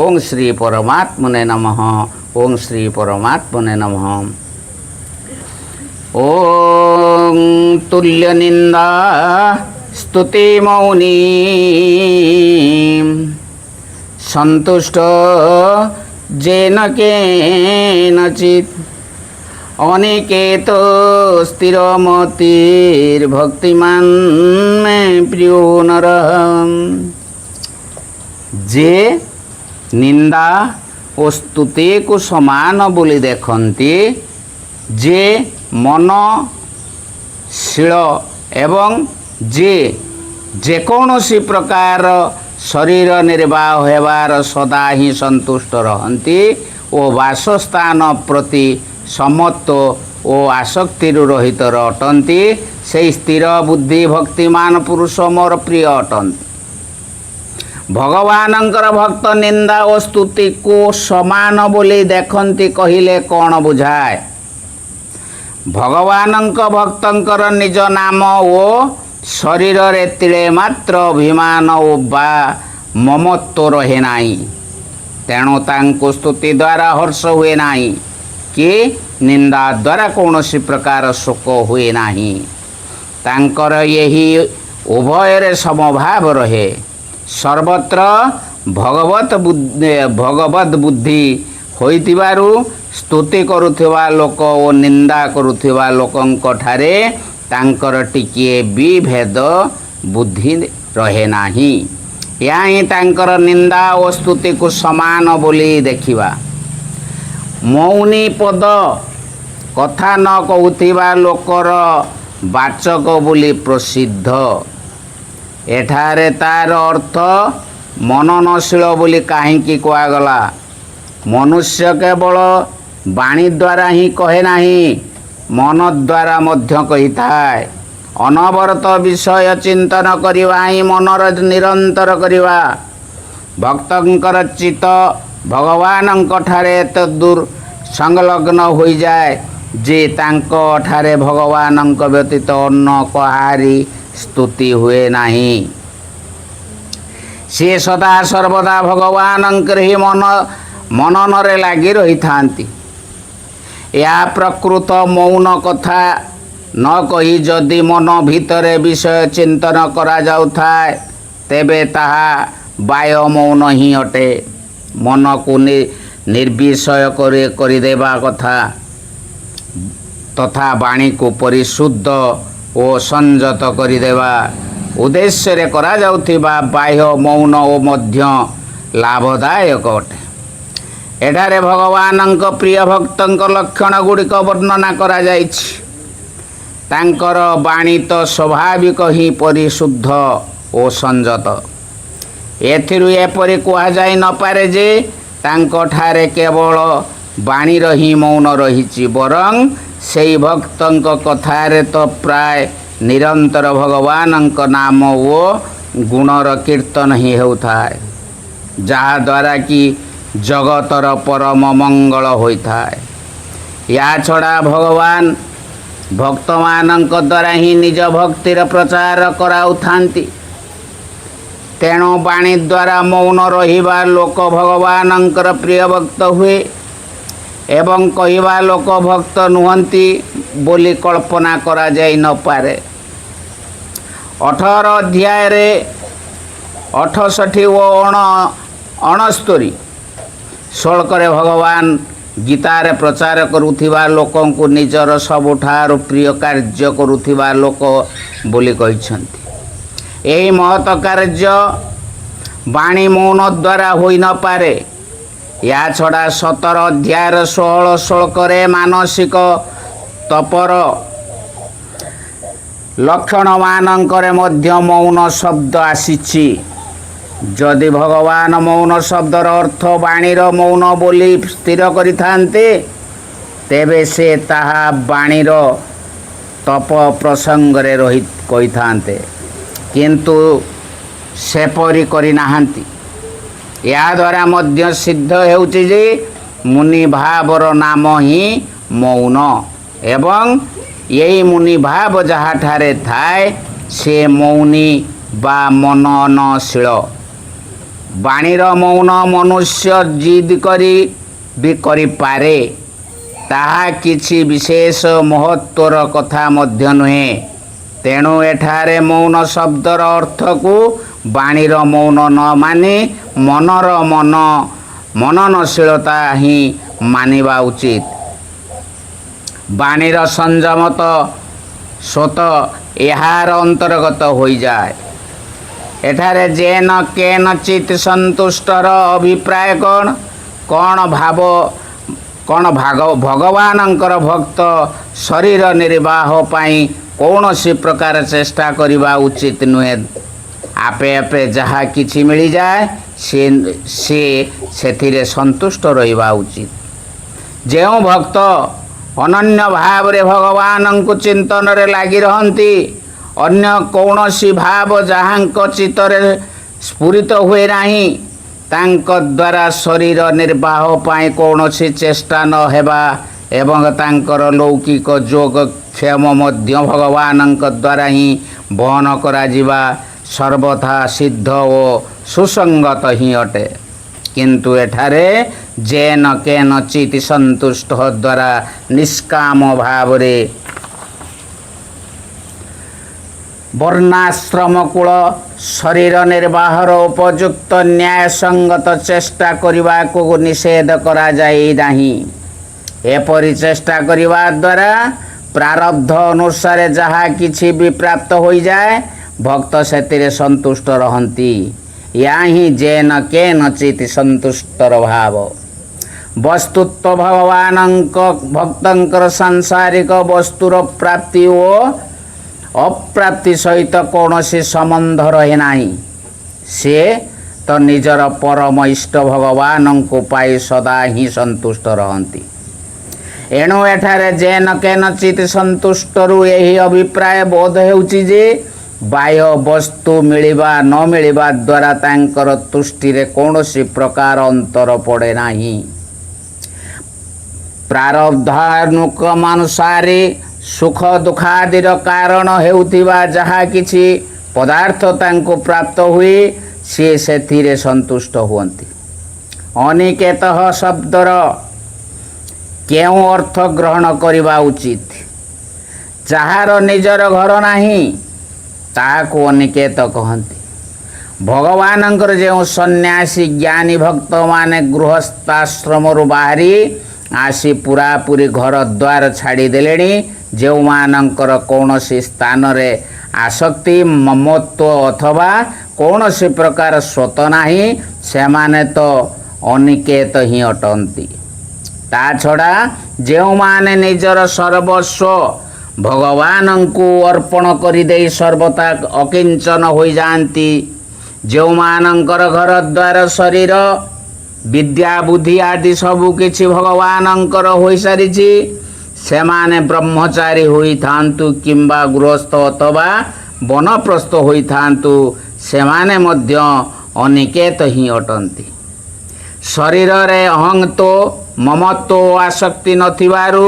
ओं श्री परमात्मने नमः। ओं श्री परमात्मने नमः। ओं तुल्य निंदा स्तुति मौनी संतुष्ट जेन केनचित् अनिकेत स्थिरमतिर्भक्तिमान में प्रियो नर। जे निंदा और स्तुति को समान बोली देखती, जे मनशील एवं जेकोसी प्रकार शरीर निर्वाह होबार सदा ही संतुष्ट रहती और वासस्थान प्रति समत्व और आसक्ति रहित अटंती, से स्थिर बुद्धि भक्तिमान पुरुष मोर प्रिय अटंती। भगवानंकर भक्त निंदा और स्तुति को समान बोली देखती कहिले कौन बुझाए? भगवानंक भक्तंकर निज नाम ओ शरीर रे तिले मात्र अभिमान ओ बा ममत्व रहे नाही, तेणु तांको स्तुति द्वारा हर्ष हुए नाही कि निंदा द्वारा कौनसी प्रकार शोक हुए नाही। तांकर यही उभय समभाव रहे। सर्वत्र भगवत बुद्धि होइतिबारु स्तुति करुथिबा लोक और निंदा करुथिबा लोकंक ठारे तांकर टिकिए भी भेद बुद्धि रहे नाही। या ही तांकर निंदा और स्तुति को समान बोली देखिबा। मौनी पद कथा न कहूथिबा लोकर वाचक बोली प्रसिद्ध। एठारे तार अर्थ मननशील बोली कहीं कहगला? मनुष्य केवल वाणी द्वारा ही कहे नहीं, मन द्वारा मध्य कही थाए। अनवरत विषय चिंतन करिवा ही मनर निरंतर करिवा। भक्तंकर चित्त भगवानंक ठारे तो दूर संलग्न हो जाए जे तांको ठारे भगवानंक व्यतीत अन्न कहारी स्तुति हुए नहीं। से सदा सर्वदा भगवानंकर ही मननरे लगी रही थांती। या प्रकृत मौन कथा न कही जदि मन भितरे विषय चिंतन करा जाउथाए, तेबे ताहा बाय मौन ही अटे। मन को निर्विषय करिदेबा कथा तथा वाणी को परिशुद्ध और संयत करिदेबा उद्देश्य रे करा जाउथिबा बाह्य मौन ओ मध्य लाभदायक अटे। एठारे भगवानंक प्रिय भक्तंक लक्षण गुड़िक वर्णना करा जाइछि। तांकर वाणी तो स्वाभाविक ही परिशुद्ध और संयत। एथिरु एपरि कुहा जाई न पारे जे तांको ठारे केवल वाणी ही मौन रहिछि, बरं सेई भक्तंक कथारे तो प्राय निरंतर भगवानंक नाम ओ गुणर कीर्तन ही हेउथाए, जहा द्वारा कि जगतर परम मंगल होइथाए। या छड़ा भगवान भक्तमानंक द्वारा ही निज भक्तिर प्रचार कराउथांती। तेणु वाणी द्वारा मौन रहिबा लोक भगवानंकर प्रिय भक्त हुए एवं कहिबा लोक भक्त नुहंती बोली कल्पना करा जाई न पारे। 18 अध्याय रे 68 और 69 श्लोकरे भगवान गीतारे प्रचार करुथिबा लोकं को निजर सबुठार प्रिय कार्य करुथिबा लोक बोली कहिसंती। एही महत कार्य वाणी मौन द्वारा होई न पारे। या छड़ा 17 अध्याय 16 श्लोकरे मानसिक तपर लक्षण मानंकरे मध्य मौन शब्द आसीछि। जदि भगवान मौन शब्दर अर्थ वाणीर मौन बोली स्थिर करिथान्ते, तेबे से ताहा वाणीर तप प्रसंगरे रहित कहिथान्ते, किंतु सेपरि करि नाहांती। या द्वारा मध्य सिद्ध हेउछि जे मुनि भावर नाम ही मौन एवं यही मुनि भाव जहा ठारे थाए से मौनी बा मननशील। ବାଣୀର ମୌନ ମନୁଷ୍ୟ ଜିଦ୍ କରି ବି କରିପାରେ, ତାହା କିଛି ବିଶେଷ ମହତ୍ଵର କଥା ମଧ୍ୟ ନୁହେଁ। ତେଣୁ ଏଠାରେ ମୌନ ଶବ୍ଦର ଅର୍ଥକୁ ବାଣୀର ମୌନ ନ ମାନି ମନର ମନନଶୀଳତା ହିଁ ମାନିବା ଉଚିତ। ବାଣୀର ସଂଯମତ ସ୍ୱତ ଏହାର ଅନ୍ତର୍ଗତ ହୋଇଯାଏ। ଏଠାରେ ଯେନ କେନଚିତ୍ ସନ୍ତୁଷ୍ଟର ଅଭିପ୍ରାୟ କ'ଣ ଭଗବାନଙ୍କର ଭକ୍ତ ଶରୀର ନିର୍ବାହ ପାଇଁ କୌଣସି ପ୍ରକାର ଚେଷ୍ଟା କରିବା ଉଚିତ ନୁହେଁ। ଆପେ ଆପେ ଯାହା କିଛି ମିଳିଯାଏ ସେ ସେଥିରେ ସନ୍ତୁଷ୍ଟ ରହିବା ଉଚିତ। ଯେଉଁ ଭକ୍ତ ଅନନ୍ୟ ଭାବରେ ଭଗବାନଙ୍କୁ ଚିନ୍ତନରେ ଲାଗି ରହନ୍ତି, ଅନ୍ୟ କୌଣସି ଭାବ ଯାହାଙ୍କ ଚିତ୍ତରେ ସ୍ଫୁରିତ ହୁଏ ନାହିଁ, ତାଙ୍କ ଦ୍ୱାରା ଶରୀର ନିର୍ବାହ ପାଇଁ କୌଣସି ଚେଷ୍ଟା ନ ହେବା ଏବଂ ତାଙ୍କର ଲୌକିକ ଯୋଗକ୍ଷେମ ମଧ୍ୟ ଭଗବାନଙ୍କ ଦ୍ୱାରା ହିଁ ବହନ କରାଯିବା ସର୍ବଥା ସିଦ୍ଧ ଓ ସୁସଙ୍ଗତ ହିଁ ଅଟେ। କିନ୍ତୁ ଏଠାରେ ଯେନ କେନଚିତ୍ ସନ୍ତୁଷ୍ଟ ଦ୍ୱାରା ନିଷ୍କାମ ଭାବରେ ବର୍ଣ୍ଣାଶ୍ରମକୂଳ ଶରୀର ନିର୍ବାହର ଉପଯୁକ୍ତ ନ୍ୟାୟସଙ୍ଗତ ଚେଷ୍ଟା କରିବାକୁ ନିଷେଧ କରାଯାଇ ନାହିଁ। ଏପରି ଚେଷ୍ଟା କରିବା ଦ୍ୱାରା ପ୍ରାରବ୍ଧ ଅନୁସାରେ ଯାହା କିଛି ବି ପ୍ରାପ୍ତ ହୋଇଯାଏ, ଭକ୍ତ ସେଥିରେ ସନ୍ତୁଷ୍ଟ ରହନ୍ତି। ଏହା ହିଁ ଯେନ କେନଚିତ୍ ସନ୍ତୁଷ୍ଟର ଭାବ। ବସ୍ତୁତଃ ଭକ୍ତଙ୍କର ସାଂସାରିକ ବସ୍ତୁର ପ୍ରାପ୍ତି ଓ ଅପ୍ରାପ୍ତି ସହିତ କୌଣସି ସମ୍ବନ୍ଧ ରହେ ନାହିଁ। ସେ ତ ନିଜର ପରମ ଇଷ୍ଟ ଭଗବାନଙ୍କୁ ପାଇ ସଦା ହିଁ ସନ୍ତୁଷ୍ଟ ରହନ୍ତି। ଏଣୁ ଏଠାରେ ଯେନ କେନଚିତ୍ ସନ୍ତୁଷ୍ଟରୁ ଏହି ଅଭିପ୍ରାୟ ବୋଧ ହେଉଛି ଯେ ବାହ୍ୟ ବସ୍ତୁ ମିଳିବା ନ ମିଳିବା ଦ୍ୱାରା ତାଙ୍କର ତୁଷ୍ଟିରେ କୌଣସି ପ୍ରକାର ଅନ୍ତର ପଡ଼େ ନାହିଁ। ପ୍ରାରବ୍ଧାନୁକ୍ରମାନୁସାରେ ସୁଖ ଦୁଃଖାଦିର କାରଣ ହେଉଥିବା ଯାହା କିଛି ପଦାର୍ଥ ତାଙ୍କୁ ପ୍ରାପ୍ତ ହୁଏ, ସିଏ ସେଥିରେ ସନ୍ତୁଷ୍ଟ ହୁଅନ୍ତି। ଅନିକେତଃ ଶବ୍ଦର କେଉଁ ଅର୍ଥ ଗ୍ରହଣ କରିବା ଉଚିତ? ଯାହାର ନିଜର ଘର ନାହିଁ ତାହାକୁ ଅନିକେତ କହନ୍ତି। ଭଗବାନଙ୍କର ଯେଉଁ ସନ୍ନ୍ୟାସୀ ଜ୍ଞାନୀ ଭକ୍ତମାନେ ଗୃହସ୍ଥାଶ୍ରମରୁ ବାହାରି ଆସି ପୁରାପୁରି ଘର ଦ୍ୱାର ଛାଡ଼ିଦେଲେଣି, ଯେଉଁମାନଙ୍କର କୌଣସି ସ୍ଥାନରେ ଆସକ୍ତି ମମତ୍ୱ ଅଥବା କୌଣସି ପ୍ରକାର ସ୍ରୋତ ନାହିଁ, ସେମାନେ ତ ଅନିକେତ ହିଁ ଅଟନ୍ତି। ତା ଛଡ଼ା ଯେଉଁମାନେ ନିଜର ସର୍ବସ୍ୱ ଭଗବାନଙ୍କୁ ଅର୍ପଣ କରିଦେଇ ସର୍ବଦା ଅକିଞ୍ଚନ ହୋଇଯାଆନ୍ତି, ଯେଉଁମାନଙ୍କର ଘର ଦ୍ୱାର ଶରୀର ବିଦ୍ୟା ବୁଦ୍ଧି ଆଦି ସବୁ କିଛି ଭଗବାନଙ୍କର ହୋଇସାରିଛି, ସେମାନେ ବ୍ରହ୍ମଚାରୀ ହୋଇଥାନ୍ତୁ କିମ୍ବା ଗୃହସ୍ଥ ଅଥବା ବନପ୍ରସ୍ଥ ହୋଇଥାନ୍ତୁ, ସେମାନେ ମଧ୍ୟ ଅନିକେତ ହିଁ ଅଟନ୍ତି। ଶରୀରରେ ଅହଂତ୍ୱ ମମତ୍ୱ ଓ ଆସକ୍ତି ନଥିବାରୁ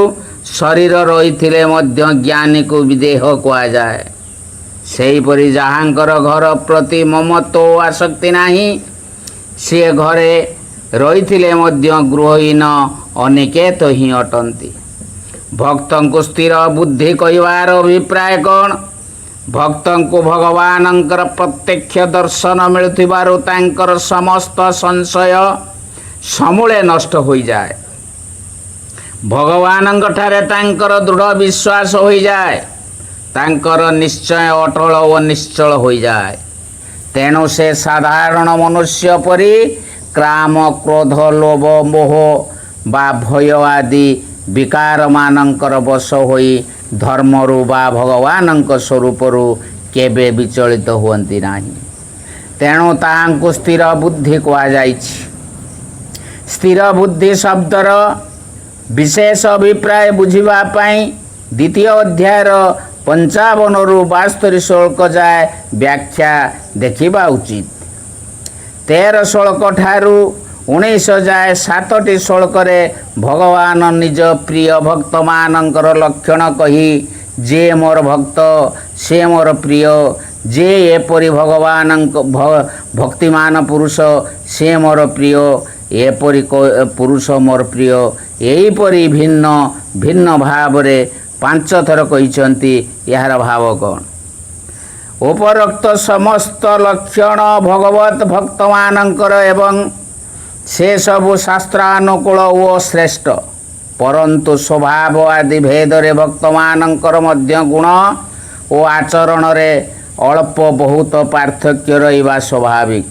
ଶରୀର ରହିଥିଲେ ମଧ୍ୟ ଜ୍ଞାନୀକୁ ବିଦେହ କୁହାଯାଏ। ସେହିପରି ଯାହାଙ୍କର ଘର ପ୍ରତି ମମତ୍ୱ ଓ ଆସକ୍ତି ନାହିଁ, ସିଏ ଘରେ ରହିଥିଲେ ମଧ୍ୟ ଗୃହହୀନ ଅନିକେତ ହିଁ ଅଟନ୍ତି। ଭକ୍ତଙ୍କୁ ସ୍ଥିର ବୁଦ୍ଧି କହିବାର ଅଭିପ୍ରାୟ କ'ଣ? ଭକ୍ତଙ୍କୁ ଭଗବାନଙ୍କର ପ୍ରତ୍ୟକ୍ଷ ଦର୍ଶନ ମିଳୁଥିବାରୁ ତାଙ୍କର ସମସ୍ତ ସଂଶୟ ସମୂଳେ ନଷ୍ଟ ହୋଇଯାଏ। ଭଗବାନଙ୍କଠାରେ ତାଙ୍କର ଦୃଢ଼ ବିଶ୍ୱାସ ହୋଇଯାଏ। ତାଙ୍କର ନିଶ୍ଚୟ ଅଟଳ ଓ ନିଶ୍ଚଳ ହୋଇଯାଏ। ତେଣୁ ସେ ସାଧାରଣ ମନୁଷ୍ୟ ପରି କାମ କ୍ରୋଧ ଲୋଭ ମୋହ ବା ଭୟ ଆଦି ବିକାରମାନଙ୍କର ବଶ ହୋଇ ଧର୍ମରୁ ବା ଭଗବାନଙ୍କ ସ୍ୱରୂପରୁ କେବେ ବିଚଳିତ ହୁଅନ୍ତି ନାହିଁ। ତେଣୁ ତାହାଙ୍କୁ ସ୍ଥିର ବୁଦ୍ଧି କୁହାଯାଇଛି। ସ୍ଥିର ବୁଦ୍ଧି ଶବ୍ଦର ବିଶେଷ ଅଭିପ୍ରାୟ ବୁଝିବା ପାଇଁ ଦ୍ୱିତୀୟ ଅଧ୍ୟାୟର 55ରୁ 72 ଶ୍ଲୋକ ଯାଏ ବ୍ୟାଖ୍ୟା ଦେଖିବା ଉଚିତ। 13 ଶ୍ଲୋକ ଠାରୁ 19 ଯାଏ 7ଟି ଶ୍ଲୋକରେ ଭଗବାନ ନିଜ ପ୍ରିୟ ଭକ୍ତମାନଙ୍କର ଲକ୍ଷଣ କହି, ଯିଏ ମୋର ଭକ୍ତ ସେ ମୋର ପ୍ରିୟ, ଯେ ଏପରି ଭକ୍ତିମାନ ପୁରୁଷ ସେ ମୋର ପ୍ରିୟ, ଏପରି ପୁରୁଷ ମୋର ପ୍ରିୟ, ଏହିପରି ଭିନ୍ନ ଭିନ୍ନ ଭାବରେ 5 ଥର କହିଛନ୍ତି। ଏହାର ଭାବ କ'ଣ? ଉପରୋକ୍ତ ସମସ୍ତ ଲକ୍ଷଣ ଭଗବତ ଭକ୍ତମାନଙ୍କର ଏବଂ ସେସବୁ ଶାସ୍ତ୍ରାନୁକୂଳ ଓ ଶ୍ରେଷ୍ଠ, ପରନ୍ତୁ ସ୍ୱଭାବ ଆଦି ଭେଦରେ ଭକ୍ତମାନଙ୍କର ମଧ୍ୟ ଗୁଣ ଓ ଆଚରଣରେ ଅଳ୍ପ ବହୁତ ପାର୍ଥକ୍ୟ ରହିବା ସ୍ୱାଭାବିକ।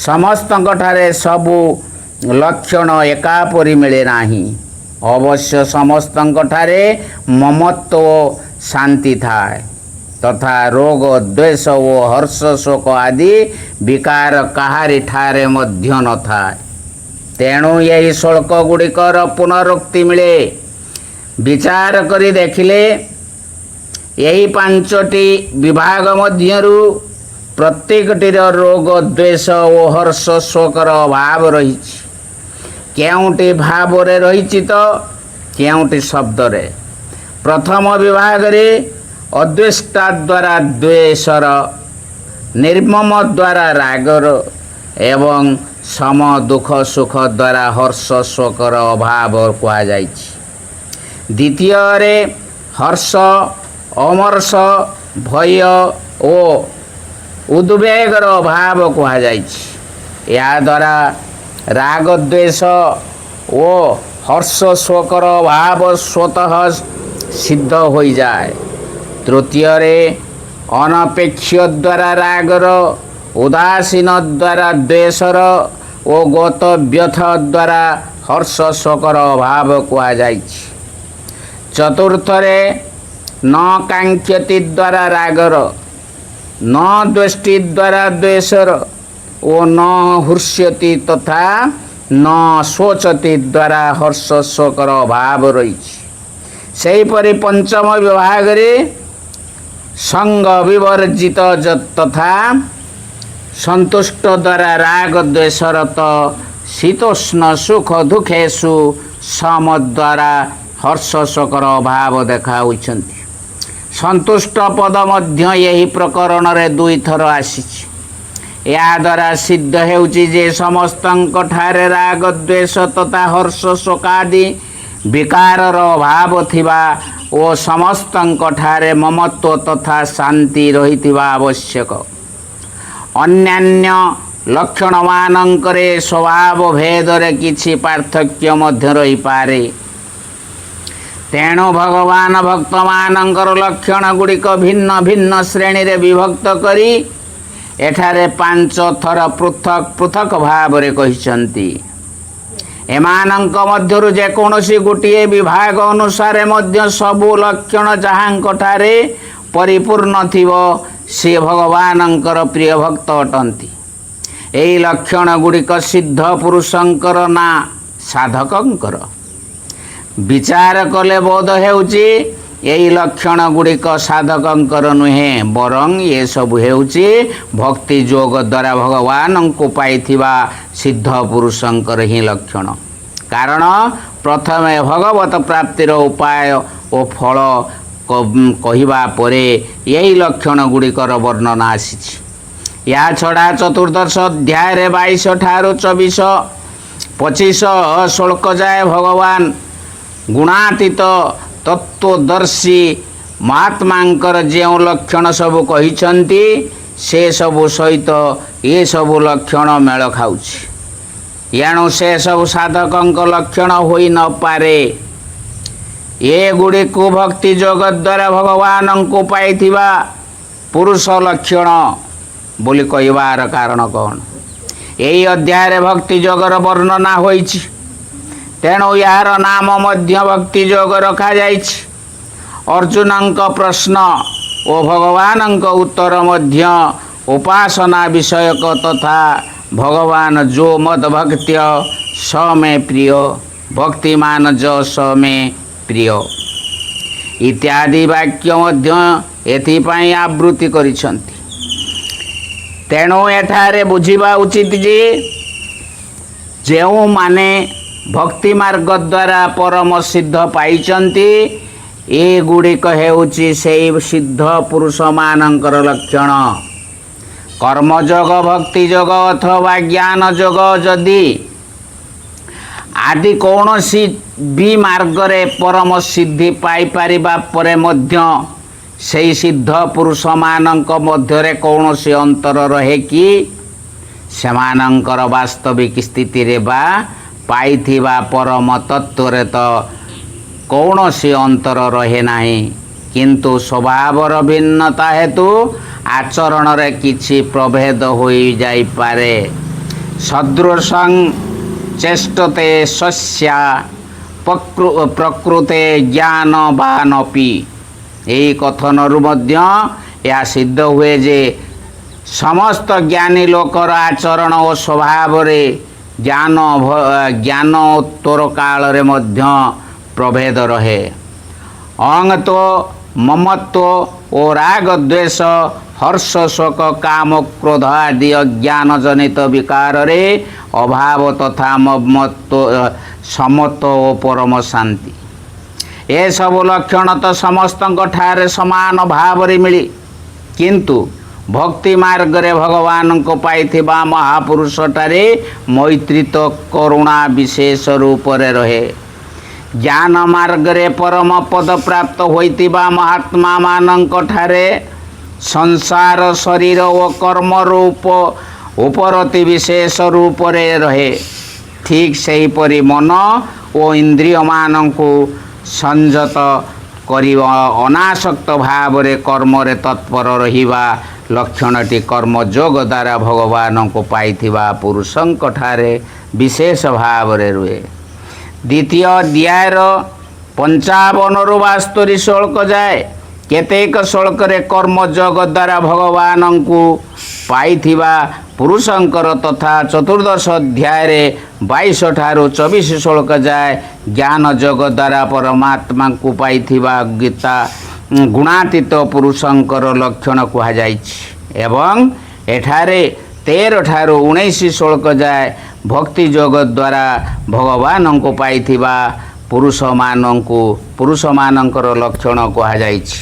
ସମସ୍ତଙ୍କଠାରେ ସବୁ ଲକ୍ଷଣ ଏକାପରି ମିଳେ ନାହିଁ। ଅବଶ୍ୟ ସମସ୍ତଙ୍କଠାରେ ମମତ୍ୱ ଓ ଶାନ୍ତି ଥାଏ, ତଥା ରୋଗ ଦ୍ୱେଷ ଓ ହର୍ଷ ଶୋକ ଆଦି ବିକାର କାହାରିଠାରେ ମଧ୍ୟ ନଥାଏ। ତେଣୁ ଏହି ଶ୍ଳୋକ ଗୁଡ଼ିକର ପୁନରୁକ୍ତି ମିଳେ। ବିଚାର କରି ଦେଖିଲେ ଏହି 5ଟି ବିଭାଗ ମଧ୍ୟରୁ ପ୍ରତ୍ୟେକଟିର ରୋଗ ଦ୍ୱେଷ ଓ ହର୍ଷ ଶୋକର ଅଭାବ ରହିଛି। କେଉଁଟି ଭାବରେ ରହିଛି ତ କେଉଁଟି ଶବ୍ଦରେ। ପ୍ରଥମ ବିଭାଗରେ ଅଦ୍ୱେଷ୍ଟା ଦ୍ୱାରା ଦ୍ୱେଷର, ନିର୍ମମ ଦ୍ୱାରା ରାଗର ଏବଂ ସମ ଦୁଃଖ ସୁଖ ଦ୍ୱାରା ହର୍ଷ ଶୋକର ଅଭାବ କୁହାଯାଇଛି। ଦ୍ୱିତୀୟରେ ହର୍ଷ, ଅମର୍ଷ, ଭୟ ଓ ଉଦ୍ବେଗର ଅଭାବ କୁହାଯାଇଛି। ଏହାଦ୍ୱାରା ରାଗ ଦ୍ୱେଷ ଓ ହର୍ଷ ଶୋକର ଅଭାବ ସ୍ୱତଃ ସିଦ୍ଧ ହୋଇଯାଏ। ତୃତୀୟରେ ଅନପେକ୍ଷ ଦ୍ୱାରା ରାଗର, ଉଦାସୀନ ଦ୍ୱାରା ଦ୍ୱେଷର ଓ ଗତ ବ୍ୟଥ ଦ୍ୱାରା ହର୍ଷ ଶୋକର ଅଭାବ କୁହାଯାଇଛି। ଚତୁର୍ଥରେ ନ କାଙ୍କ୍ଷତି ଦ୍ୱାରା ରାଗର, ନ ଦ୍ୱେଷ୍ଟି ଦ୍ୱାରା ଦ୍ୱେଷର ଓ ନ ହୃଷ୍ୟତି ତଥା ନ ଶୋଚତି ଦ୍ୱାରା ହର୍ଷ ଶୋକର ଅଭାବ ରହିଛି। ସେହିପରି ପଞ୍ଚମ ବିଭାଗରେ ସଙ୍ଗ ବିବର୍ଜିତ ତଥା ସନ୍ତୁଷ୍ଟ ଦ୍ୱାରା ରାଗ ଦ୍ୱେଷରତ, ଶୀତୋଷ୍ଣ ସୁଖ ଦୁଃଖେଷୁ ସମ ଦ୍ୱାରା ହର୍ଷ ଶୋକର ଅଭାବ ଦେଖାଉଛନ୍ତି। ସନ୍ତୁଷ୍ଟ ପଦ ମଧ୍ୟ ଏହି ପ୍ରକରଣରେ 2 ଥର ଆସିଛି। ଏହାଦ୍ୱାରା ସିଦ୍ଧ ହେଉଛି ଯେ ସମସ୍ତଙ୍କଠାରେ ରାଗ ଦ୍ୱେଷ ତଥା ହର୍ଷ ଶୋକାଦି ବିକାରର ଅଭାବ ଥିବା ଓ ସମସ୍ତଙ୍କଠାରେ ମମତ୍ୱ ତଥା ଶାନ୍ତି ରହିଥିବା ଆବଶ୍ୟକ। ଅନ୍ୟାନ୍ୟ ଲକ୍ଷଣମାନଙ୍କରେ ସ୍ୱଭାବ ଭେଦରେ କିଛି ପାର୍ଥକ୍ୟ ମଧ୍ୟ ରହିପାରେ। ତେଣୁ ଭଗବାନ ଭକ୍ତମାନଙ୍କର ଲକ୍ଷଣ ଗୁଡ଼ିକ ଭିନ୍ନ ଭିନ୍ନ ଶ୍ରେଣୀରେ ବିଭକ୍ତ କରି ଏଠାରେ 5 ଥର ପୃଥକ ପୃଥକ ଭାବରେ କହିଛନ୍ତି। ଏମାନଙ୍କ ମଧ୍ୟରୁ ଯେକୌଣସି ଗୋଟିଏ ବିଭାଗ ଅନୁସାରେ ମଧ୍ୟ ସବୁ ଲକ୍ଷଣ ଯାହାଙ୍କଠାରେ ପରିପୂର୍ଣ୍ଣ ଥିବ ସେ ଭଗବାନଙ୍କର ପ୍ରିୟ ଭକ୍ତ ଅଟନ୍ତି। ଏହି ଲକ୍ଷଣ ଗୁଡ଼ିକ ସିଦ୍ଧ ପୁରୁଷଙ୍କର ନା ସାଧକଙ୍କର? ବିଚାର କଲେ ବୋଧ ହେଉଛି ଏହି ଲକ୍ଷଣ ଗୁଡ଼ିକ ସାଧକଙ୍କର ନୁହେଁ, ବରଂ ଏସବୁ ହେଉଛି ଭକ୍ତି ଯୋଗ ଦ୍ୱାରା ଭଗବାନଙ୍କୁ ପାଇଥିବା ସିଦ୍ଧ ପୁରୁଷଙ୍କର ହିଁ ଲକ୍ଷଣ। କାରଣ ପ୍ରଥମେ ଭଗବତ ପ୍ରାପ୍ତିର ଉପାୟ ଓ ଫଳ କହିବା ପରେ ଏହି ଲକ୍ଷଣ ଗୁଡ଼ିକର ବର୍ଣ୍ଣନା ଆସିଛି। ଏହା ଛଡ଼ା ଚତୁର୍ଦ୍ଦଶ ଅଧ୍ୟାୟରେ 22 ଠାରୁ 24-25 ଶ୍ଳୋକ ଯାଏ ଭଗବାନ ଗୁଣାତୀତ ତତ୍ତ୍ୱଦର୍ଶୀ ମହାତ୍ମାଙ୍କର ଯେଉଁ ଲକ୍ଷଣ ସବୁ କହିଛନ୍ତି ସେସବୁ ସହିତ ଏସବୁ ଲକ୍ଷଣ ମେଳ ଖାଉଛି। ଏଣୁ ସେସବୁ ସାଧକଙ୍କ ଲକ୍ଷଣ ହୋଇନପାରେ। ଏଗୁଡ଼ିକୁ ଭକ୍ତି ଯୋଗ ଦ୍ୱାରା ଭଗବାନଙ୍କୁ ପାଇଥିବା ପୁରୁଷ ଲକ୍ଷଣ ବୋଲି କହିବାର କାରଣ କ'ଣ? ଏହି ଅଧ୍ୟାୟରେ ଭକ୍ତି ଯୋଗର ବର୍ଣ୍ଣନା ହୋଇଛି, ତେଣୁ ଏହାର ନାମ ମଧ୍ୟ ଭକ୍ତି ଯୋଗ ରଖାଯାଇଛି। ଅର୍ଜୁନଙ୍କ ପ୍ରଶ୍ନ ଓ ଭଗବାନଙ୍କ ଉତ୍ତର ମଧ୍ୟ ଉପାସନା ବିଷୟକ ତଥା ଭଗବାନ ଯୋ ମଦ ଭକ୍ତ୍ୟ ସ ମେ ପ୍ରିୟ ଭକ୍ତିମାନ ଯ ସ ମେ ପ୍ରିୟ ଇତ୍ୟାଦି ବାକ୍ୟ ମଧ୍ୟ ଏଥିପାଇଁ ଆବୃତ୍ତି କରିଛନ୍ତି। ତେଣୁ ଏଠାରେ ବୁଝିବା ଉଚିତ ଯେ ଯେଉଁମାନେ ଭକ୍ତି ମାର୍ଗ ଦ୍ୱାରା ପରମ ସିଦ୍ଧ ପାଇଛନ୍ତି ଏଗୁଡ଼ିକ ହେଉଛି ସେହି ସିଦ୍ଧ ପୁରୁଷମାନଙ୍କର ଲକ୍ଷଣ। କର୍ମଯୋଗ, ଭକ୍ତି ଯୋଗ ଅଥବା ଜ୍ଞାନ ଯୋଗ ଯଦି ଆଦି କୌଣସି ବି ମାର୍ଗରେ ପରମ ସିଦ୍ଧି ପାଇପାରିବା ପରେ ମଧ୍ୟ ସେହି ସିଦ୍ଧ ପୁରୁଷମାନଙ୍କ ମଧ୍ୟରେ କୌଣସି ଅନ୍ତର ରହେ କି? ସେମାନଙ୍କର ବାସ୍ତବିକ ସ୍ଥିତିରେ ବା ପାଇଥିବା ପରମ ତତ୍ତ୍ୱରେ ତ କୌଣସି ଅନ୍ତର ରହେ ନାହିଁ, କିନ୍ତୁ ସ୍ୱଭାବର ଭିନ୍ନତା ହେତୁ ଆଚରଣରେ କିଛି ପ୍ରଭେଦ ହୋଇଯାଇପାରେ। ସଦୃଶଂ ଚେଷ୍ଟତେ ସ୍ୱସ୍ୟା ପ୍ରକୃତେ ଜ୍ଞାନବାନପି। ଏହି କଥନରୁ ମଧ୍ୟ ଏହା ସିଦ୍ଧ ହୁଏ ଯେ ସମସ୍ତ ଜ୍ଞାନୀ ଲୋକର ଆଚରଣ ଓ ସ୍ୱଭାବରେ ଜ୍ଞାନୋତ୍ତର କାଳରେ ମଧ୍ୟ ପ୍ରଭେଦ ରହେ। ଅହଂତ୍ୱ, ମମତ୍ୱ ଓ ରାଗ, ଦ୍ୱେଷ, ହର୍ଷ, ଶୋକ, କାମ, କ୍ରୋଧ ଆଦି ଅଜ୍ଞାନଜନିତ ବିକାରରେ ଅଭାବ ତଥା ସମତ୍ୱ ଓ ପରମ ଶାନ୍ତି। ଏସବୁ ଲକ୍ଷଣ ତ ସମସ୍ତଙ୍କ ଠାରେ ସମାନ ଭାବରେ ମିଳେ, କିନ୍ତୁ ଭକ୍ତି ମାର୍ଗରେ ଭଗବାନଙ୍କ ପାଇଥିବା ମହାପୁରୁଷଠାରେ ମୈତ୍ରୀତ କରୁଣା ବିଶେଷ ରୂପରେ ରହେ। ଜ୍ଞାନ ମାର୍ଗରେ ପରମ ପଦ ପ୍ରାପ୍ତ ହୋଇଥିବା ମହାତ୍ମାମାନଙ୍କ ଠାରେ ସଂସାର, ଶରୀର ଓ କର୍ମ ରୂପ ଉପରତି ବିଶେଷ ରୂପରେ ରହେ। ଠିକ୍ ସେହିପରି ମନ ଓ ଇନ୍ଦ୍ରିୟମାନଙ୍କୁ ସଂଯତ କରିବା, ଅନାସକ୍ତ ଭାବରେ କର୍ମରେ ତତ୍ପର ରହିବା ଲକ୍ଷଣଟି କର୍ମଯୋଗ ଦ୍ୱାରା ଭଗବାନଙ୍କୁ ପାଇଥିବା ପୁରୁଷଙ୍କ ଠାରେ ବିଶେଷ ଭାବରେ ରୁହେ। ଦ୍ୱିତୀୟ ଅଧ୍ୟାୟର 55ରୁ 72 ଶ୍ଲୋକ ଯାଏ କେତେକ ଶ୍ଲୋକରେ କର୍ମଯୋଗ ଦ୍ୱାରା ଭଗବାନଙ୍କୁ ପାଇଥିବା ପୁରୁଷଙ୍କର ତଥା ଚତୁର୍ଦ୍ଦଶ ଅଧ୍ୟାୟରେ 22 ଠାରୁ 24 ଶ୍ଲୋକ ଯାଏ ଜ୍ଞାନ ଯୋଗ ଦ୍ୱାରା ପରମାତ୍ମାଙ୍କୁ ପାଇଥିବା ଗୁଣାତୀତ ପୁରୁଷଙ୍କର ଲକ୍ଷଣ କୁହାଯାଇଛି ଏବଂ ଏଠାରେ 13 ଠାରୁ 19 ଶ୍ଲୋକ ଯାଏ ଭକ୍ତି ଯୋଗ ଦ୍ୱାରା ଭଗବାନଙ୍କୁ ପାଇଥିବା ପୁରୁଷମାନଙ୍କର ଲକ୍ଷଣ କୁହାଯାଇଛି।